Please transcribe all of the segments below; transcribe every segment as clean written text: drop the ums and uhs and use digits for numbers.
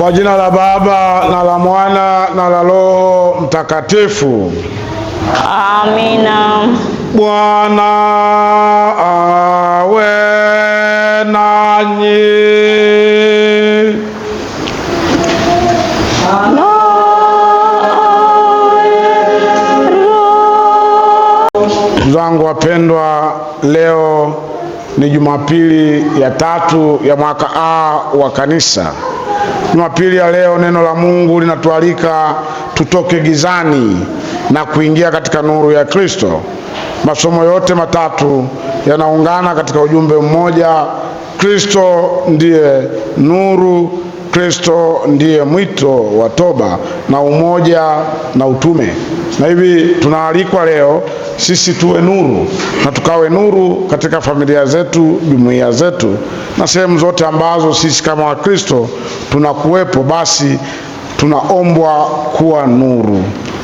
Kwa jina la Baba na la Mwana na la Roho Mtakatifu. Amina. Bwana awe nanyi. Ndugu zangu wapendwa, leo ni Jumapili ya tatu ya mwaka A wa Kanisa. Jumapili ya leo neno la Mungu linatualika tutoke gizani na kuingia katika nuru ya Kristo. Masomo yote matatu yanaungana katika ujumbe mmoja: Kristo ndiye nuru, Kristo ndiye mwito wa toba na umoja na utume. Na hivi tunaalikwa leo sisi tuwe nuru, na tukawe nuru katika familia zetu, jumuiya zetu, na sehemu zote ambazo sisi kama Wakristo tunakuwepo, basi tunaombwa kuwa nuru.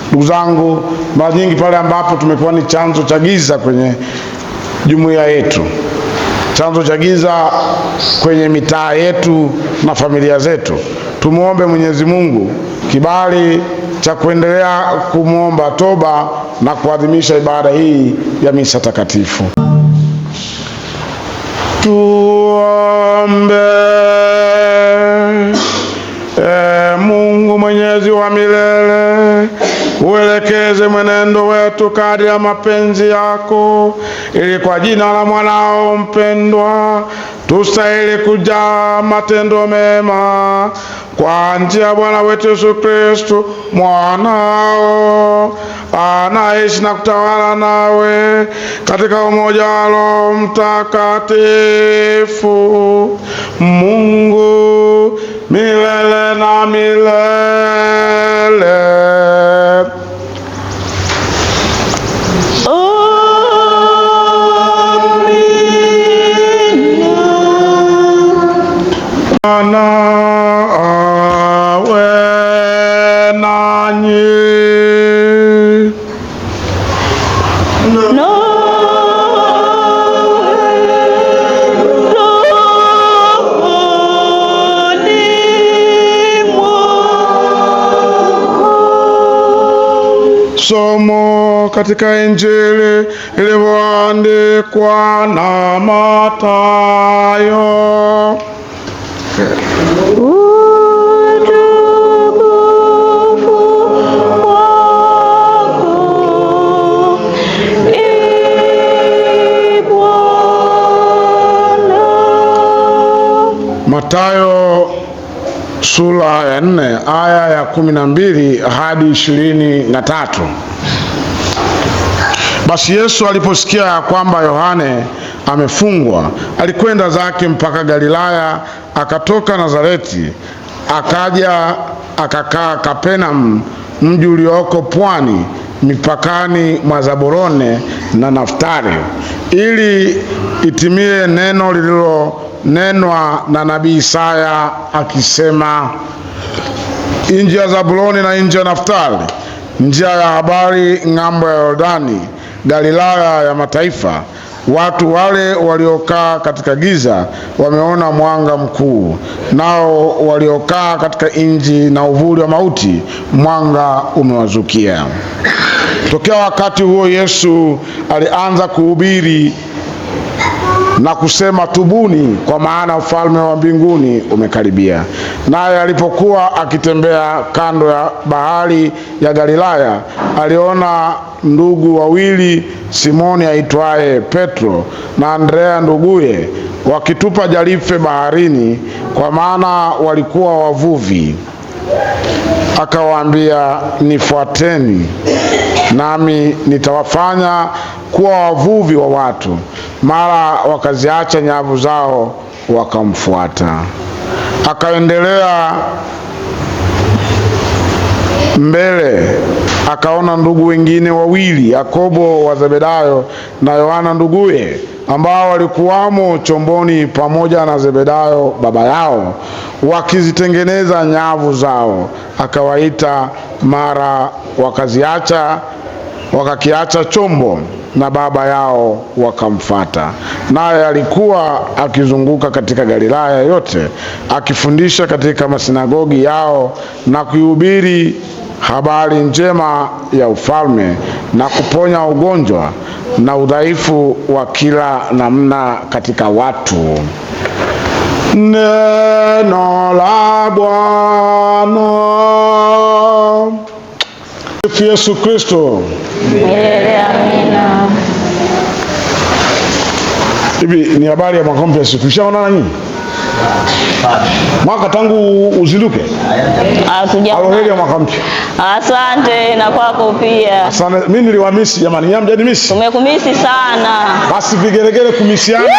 Ndugu zangu, mara nyingi pale ambapo tumekuwa ni chanzo cha giza kwenye jumuiya yetu, chanzo cha giza kwenye mitaa yetu na familia zetu, tumuombe Mwenyezi Mungu kibali cha kuendelea kumuomba toba na kuadhimisha ibada hii ya misa takatifu. Tuombe. Mungu Mwenyezi wa milele, uelekeze mwenendo wetu kadri ya mapenzi yako, ili kwa jina la mwanao mpendwa tustahili kujaa matendo mema kwa njia ya Bwana wetu Yesu Kristo mwanao, anaishi na kutawala nawe katika umoja wa Roho Mtakatifu, Mungu milele na milele. Amina. Awe nanyi. Somo katika Injili ilivyoandikwa na Mathayo. Mathayo sura ya 4 aya ya 12 hadi 23. Basi Yesu aliposikia ya kwamba Yohane amefungwa, alikwenda zake mpaka Galilaya, akatoka Nazareti akaja akakaa Kapernaum, mji ulioko pwani mipakani mwa Zabuloni na Naftali, ili itimie neno lililonenwa na nabii Isaya akisema, nchi ya Zabuloni na nchi ya Naftali, njia ya habari ng'ambo ya Yordani, Galilaya ya mataifa. Watu wale waliokaa katika giza wameona mwanga mkuu, nao waliokaa katika nchi na uvuli wa mauti mwanga umewazukia. Tokea wakati huo Yesu alianza kuhubiri na kusema, tubuni, kwa maana ufalme wa mbinguni umekaribia. Naye alipokuwa akitembea kando ya bahari ya Galilaya, aliona ndugu wawili, Simoni aitwaye Petro na Andrea nduguye, wakitupa jarife baharini, kwa maana walikuwa wavuvi. Akawaambia, nifuateni, nami nitawafanya kuwa wavuvi wa watu. Mara wakaziacha nyavu zao wakamfuata. Akaendelea mbele, akaona ndugu wengine wawili, Yakobo wa Zebedayo na Yohana nduguye, ambao walikuwamo chomboni pamoja na Zebedayo baba yao, wakizitengeneza nyavu zao. Akawaita, mara wakaziacha wakakiacha chombo na baba yao wakamfuata. Naye alikuwa akizunguka katika Galilaya yote, akifundisha katika masinagogi yao na kuhubiri habari njema ya ufalme na kuponya ugonjwa na udhaifu wa kila namna katika watu. Neno la Bwana. Yesu Kristo. Amina. Hivi ni habari ya mwaka mpya, siku ishaonana nyinyi? Mwaka tangu uzinduke? Heri ya mwaka mpya. Asante na kwako pia. Asante. Mimi niliwamisi jamani, nyinyi hamjanimisi? Tumekumisi sana. Basi vigelegele kumisiana.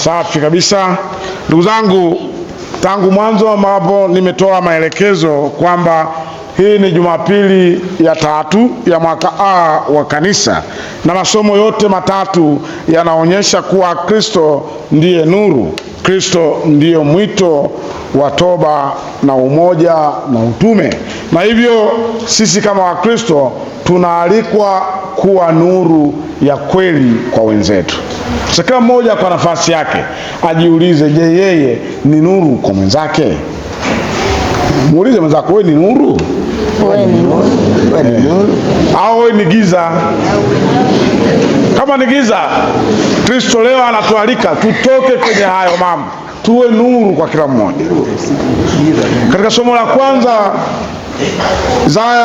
Safi kabisa. Ndugu zangu, tangu mwanzo ambapo nimetoa maelekezo kwamba hii ni Jumapili ya 3 ya mwaka A wa kanisa, na masomo yote matatu yanaonyesha kuwa Kristo ndiye nuru, Kristo ndiye mwito wa toba na umoja na utume. Na hivyo sisi kama Wakristo tunaalikwa kuwa nuru ya kweli kwa wenzetu. Sasa kila mmoja kwa nafasi yake ajiulize, je, yeye ni nuru kwa mwenzake? Muulize mwenzako, wewe ni nuru? Wewe ni nuru? Au wewe ni giza? Kama ni giza, Kristo leo anatualika tutoke kwenye hayo mambo, tuwe nuru kwa kila mmoja. Katika somo la kwanza,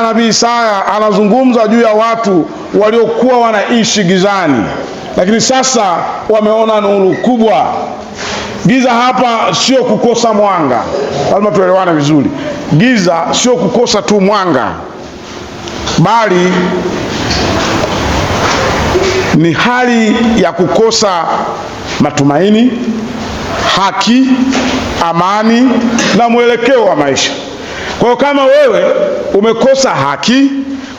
nabii Isaya anazungumza juu ya watu waliokuwa wanaishi gizani, lakini sasa wameona nuru kubwa. Giza hapa sio kukosa mwanga, lazima tuelewane vizuri. Giza sio kukosa tu mwanga, bali ni hali ya kukosa matumaini, haki, amani na mwelekeo wa maisha. Kwa hiyo kama wewe umekosa haki,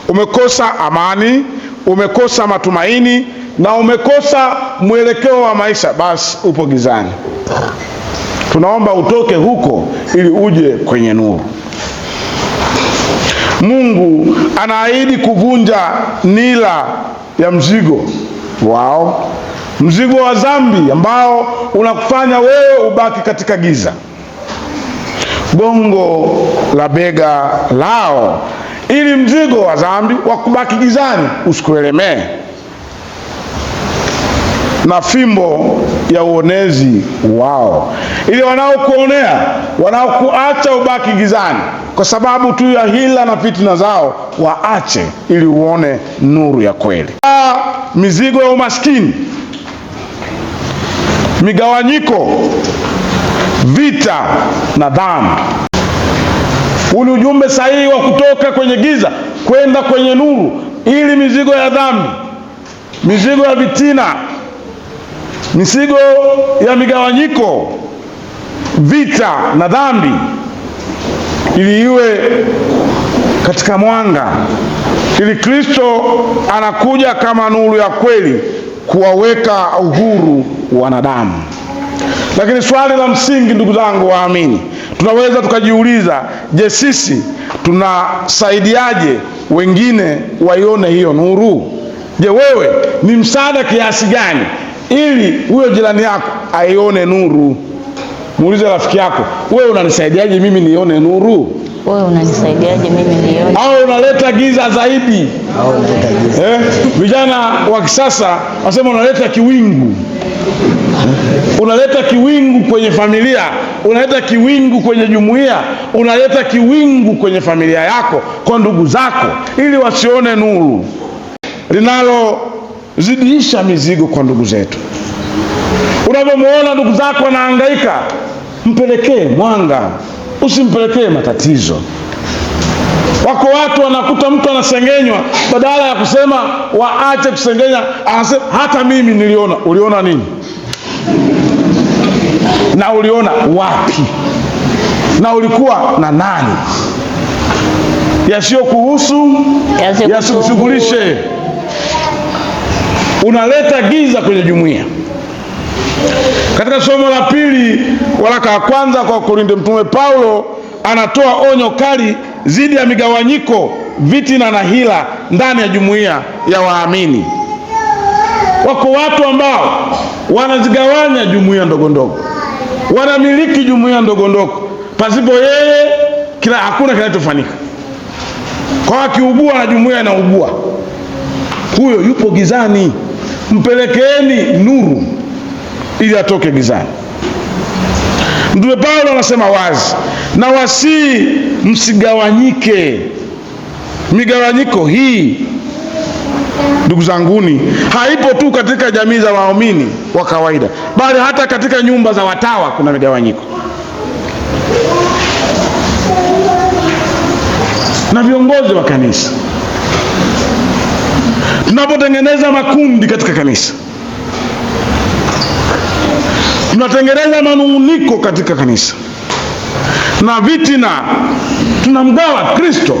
umekosa amani, umekosa matumaini na umekosa mwelekeo wa maisha, basi upo gizani. Tunaomba utoke huko ili uje kwenye nuru. Mungu anaahidi kuvunja nila ya mzigo wao, mzigo wa dhambi ambao unakufanya wewe ubaki katika giza, gongo la bega lao, ili mzigo wa dhambi wa kubaki gizani usikuelemee, na fimbo ya uonezi wao, ili wanaokuonea, wanaokuacha ubaki gizani kwa sababu tu ya hila na fitina zao, waache ili uone nuru ya kweli. Mizigo ya umaskini, migawanyiko, vita na dhambi. Huu ni ujumbe sahihi wa kutoka kwenye giza kwenda kwenye nuru, ili mizigo ya dhambi, mizigo ya vitina, mizigo ya migawanyiko, vita na dhambi, ili iwe katika mwanga, ili Kristo anakuja kama nuru ya kweli kuwaweka uhuru wanadamu. Lakini swali la msingi, ndugu zangu waamini, tunaweza tukajiuliza, je, sisi tunasaidiaje wengine waione hiyo nuru? Je, wewe ni msaada kiasi gani ili huyo jirani yako aione nuru? Muulize rafiki yako, wewe unanisaidiaje mimi nione nuru? Wewe unanisaidiaje mimi nione? Au unaleta giza zaidi? Vijana wa kisasa wasema unaleta kiwingu. Unaleta kiwingu kwenye familia, unaleta kiwingu kwenye jumuiya, unaleta kiwingu kwenye familia yako, kwa ndugu zako, ili wasione nuru, linalozidisha mizigo kwa ndugu zetu. Unapomuona ndugu zako wanahangaika, mpelekee mwanga, usimpelekee matatizo. Wako watu wanakuta mtu anasengenywa, badala ya kusema waache kusengenya, anasema hata mimi niliona. Uliona nini? Na uliona wapi? Na ulikuwa na nani? Yasiyokuhusu yasikushughulishe. Unaleta giza kwenye jumuiya. Katika somo la pili, waraka wa kwanza kwa Korintho, Mtume Paulo anatoa onyo kali dhidi ya migawanyiko, vitina na hila ndani ya jumuiya ya waamini. Wako watu ambao wanazigawanya jumuiya ndogo ndogo, wanamiliki jumuiya ndogo ndogo, pasipo yeye hakuna kinachofanyika. Kwa akiugua na jumuiya inaugua, huyo yupo gizani. Mpelekeeni nuru ili atoke gizani. Mtume Paulo anasema wazi, na wasii msigawanyike. Migawanyiko hii, ndugu zanguni, haipo tu katika jamii za waumini wa kawaida, bali hata katika nyumba za watawa kuna migawanyiko. Na viongozi wa kanisa, tunapotengeneza makundi katika kanisa, tunatengeneza manunguniko katika kanisa na vitina, tunamgawa Kristo.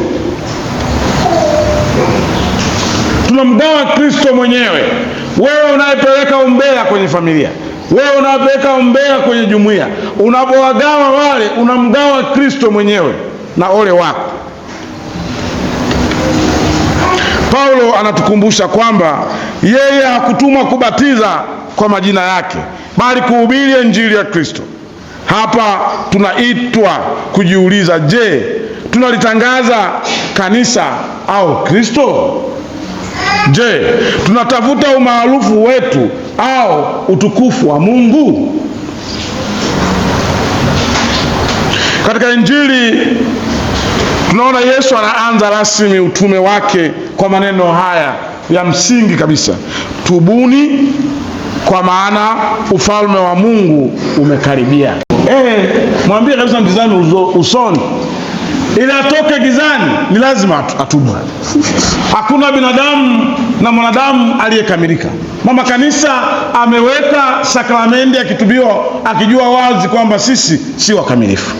Tunamgawa Kristo mwenyewe. Wewe unayepeleka umbea kwenye familia, wewe unayepeleka umbea kwenye jumuiya, unapowagawa wale, unamgawa Kristo mwenyewe, na ole wako. Paulo anatukumbusha kwamba yeye hakutumwa kubatiza kwa majina yake, bali kuhubiri Injili ya Kristo. Hapa tunaitwa kujiuliza, je, tunalitangaza kanisa au Kristo? Je, tunatafuta umaarufu wetu au utukufu wa Mungu? Katika Injili tunaona Yesu anaanza rasmi utume wake kwa maneno haya ya msingi kabisa: tubuni, kwa maana ufalme wa Mungu umekaribia. Mwambie kabisa mtizame usoni, ili atoke gizani ni lazima atubu. Hakuna binadamu na mwanadamu aliyekamilika. Mama Kanisa ameweka sakramenti ya kitubio akijua wazi kwamba sisi si wakamilifu.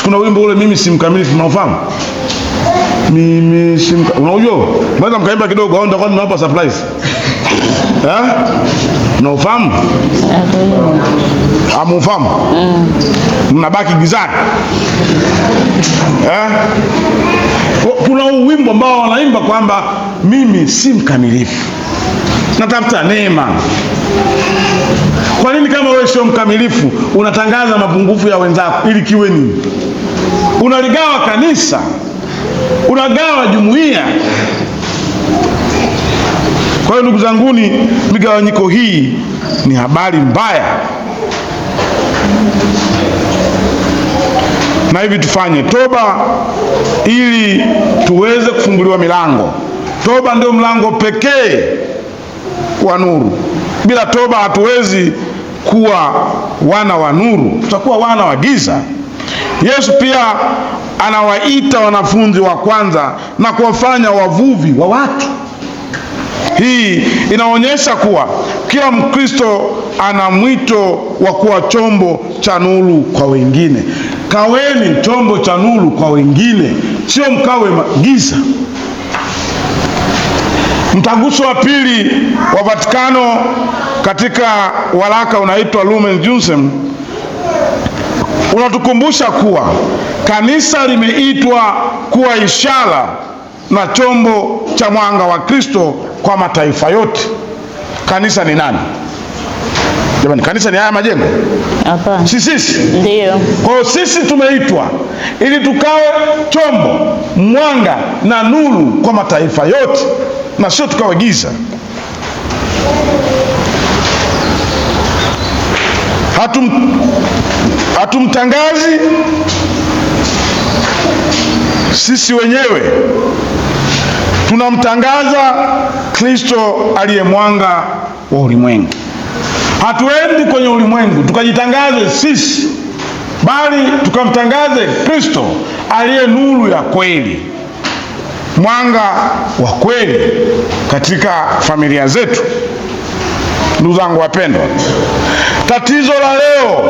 Kuna wimbo ule, mimi si mkamilifu, unaofahamu? Mimi si unajua? Mwanza mkaimba kidogo au ndio nimewapa surprise. Unaofahamu? Amufahamu? Mnabaki gizani. Kuna wimbo ambao wanaimba kwamba mimi si mkamilifu, natafuta neema. Kwa nini kama wewe sio mkamilifu unatangaza mapungufu ya wenzako ili kiwe nini? Unaligawa kanisa, unagawa jumuiya. Kwa hiyo ndugu zanguni, migawanyiko hii ni habari mbaya, na hivi tufanye toba ili tuweze kufunguliwa milango. Toba ndio mlango pekee wa nuru. Bila toba hatuwezi kuwa wana wa nuru, tutakuwa wana wa giza. Yesu pia anawaita wanafunzi wa kwanza na kuwafanya wavuvi wa watu. Hii inaonyesha kuwa kila Mkristo ana mwito wa kuwa chombo cha nuru kwa wengine. Kaweni chombo cha nuru kwa wengine, sio mkawe giza. Mtaguso wa pili wa Vatikano katika waraka unaitwa Lumen Gentium unatukumbusha kuwa kanisa limeitwa kuwa ishara na chombo cha mwanga wa Kristo kwa mataifa yote. Kanisa ni nani? Jamani, kanisa ni haya majengo? Hapana. Sisi? Ndio. Kwa hiyo sisi tumeitwa ili tukawe chombo, mwanga na nuru kwa mataifa yote, na sio tukawe giza. Hatumtangazi sisi wenyewe, tunamtangaza Kristo aliye mwanga wa ulimwengu. Hatuendi kwenye ulimwengu tukajitangaze sisi, bali tukamtangaze Kristo aliye nuru ya kweli, mwanga wa kweli katika familia zetu. Ndugu zangu wapendwa, tatizo la leo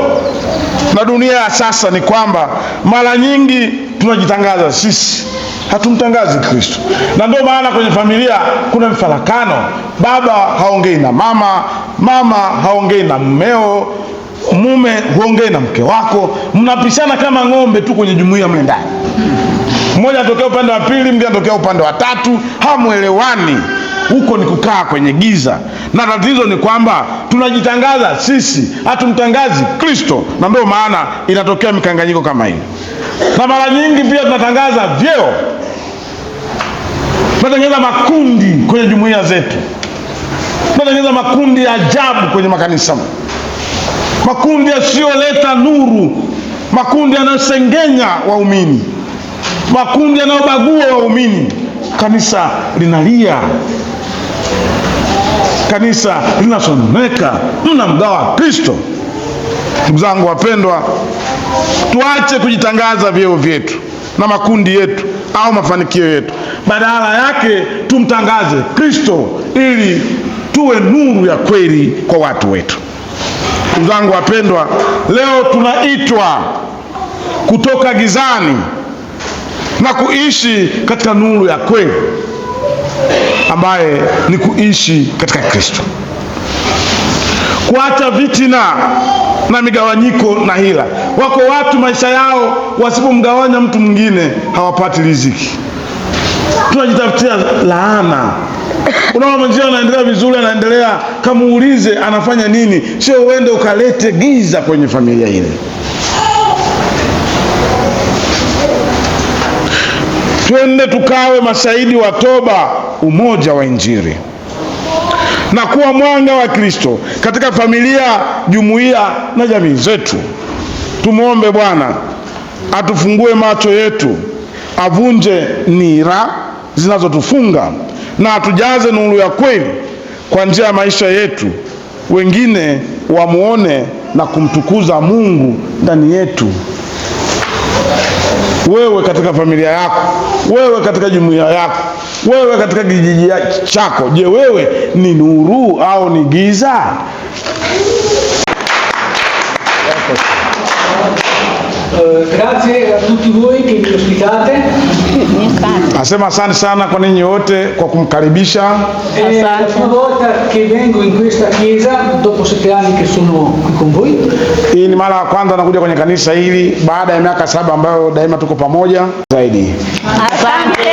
na dunia ya sasa ni kwamba mara nyingi tunajitangaza sisi, hatumtangazi Kristo. Na ndio maana kwenye familia kuna mfarakano. Baba haongei na mama, mama haongei na mmeo, mume huongei na mke wako, mnapishana kama ng'ombe tu kwenye jumuiya mle ndani. Mmoja anatokea upande wa pili, mwingine anatokea upande wa tatu, hamuelewani. Huko ni kukaa kwenye giza. Na tatizo ni kwamba tunajitangaza sisi, hatumtangazi Kristo, na ndio maana inatokea mikanganyiko kama hii. Na mara nyingi pia tunatangaza vyeo, tunatangaza makundi kwenye jumuiya zetu, tunatangaza makundi ya ajabu kwenye makanisa, makundi yasiyoleta nuru, makundi yanayosengenya waumini, makundi yanayobagua waumini. Kanisa linalia, kanisa linasononeka, mnamgawa Kristo. Ndugu zangu wapendwa, tuache kujitangaza vyeo vyetu na makundi yetu au mafanikio yetu. Badala yake tumtangaze Kristo ili tuwe nuru ya kweli kwa watu wetu. Ndugu zangu wapendwa, leo tunaitwa kutoka gizani na kuishi katika nuru ya kweli ambaye ni kuishi katika Kristo. Kuacha vitina na migawanyiko na hila. Wako watu maisha yao wasipomgawanya mtu mwingine hawapati riziki. Tunajitafutia laana. Unaona mwenzio anaendelea vizuri, anaendelea, kamuulize anafanya nini, sio uende ukalete giza kwenye familia ile. Twende tukawe mashahidi wa toba, umoja wa Injili na kuwa mwanga wa Kristo katika familia, jumuiya na jamii zetu. Tumuombe Bwana atufungue macho yetu, avunje nira zinazotufunga na atujaze nuru ya kweli kwa njia ya maisha yetu, wengine wamuone na kumtukuza Mungu ndani yetu. Wewe katika familia yako, wewe katika jumuiya yako, wewe katika kijiji chako, je, wewe ni nuru au ni giza? Grazie a tutti voi che mi ospitate. Asema asante sana kwa ninyi wote kwa kumkaribisha. È la prima volta che vengo in questa chiesa dopo 7 anni che sono qui con voi. Hii ni mara ya kwanza nakuja kwenye kanisa hili baada ya miaka 7 ambayo daima tuko pamoja zaidi. Asante.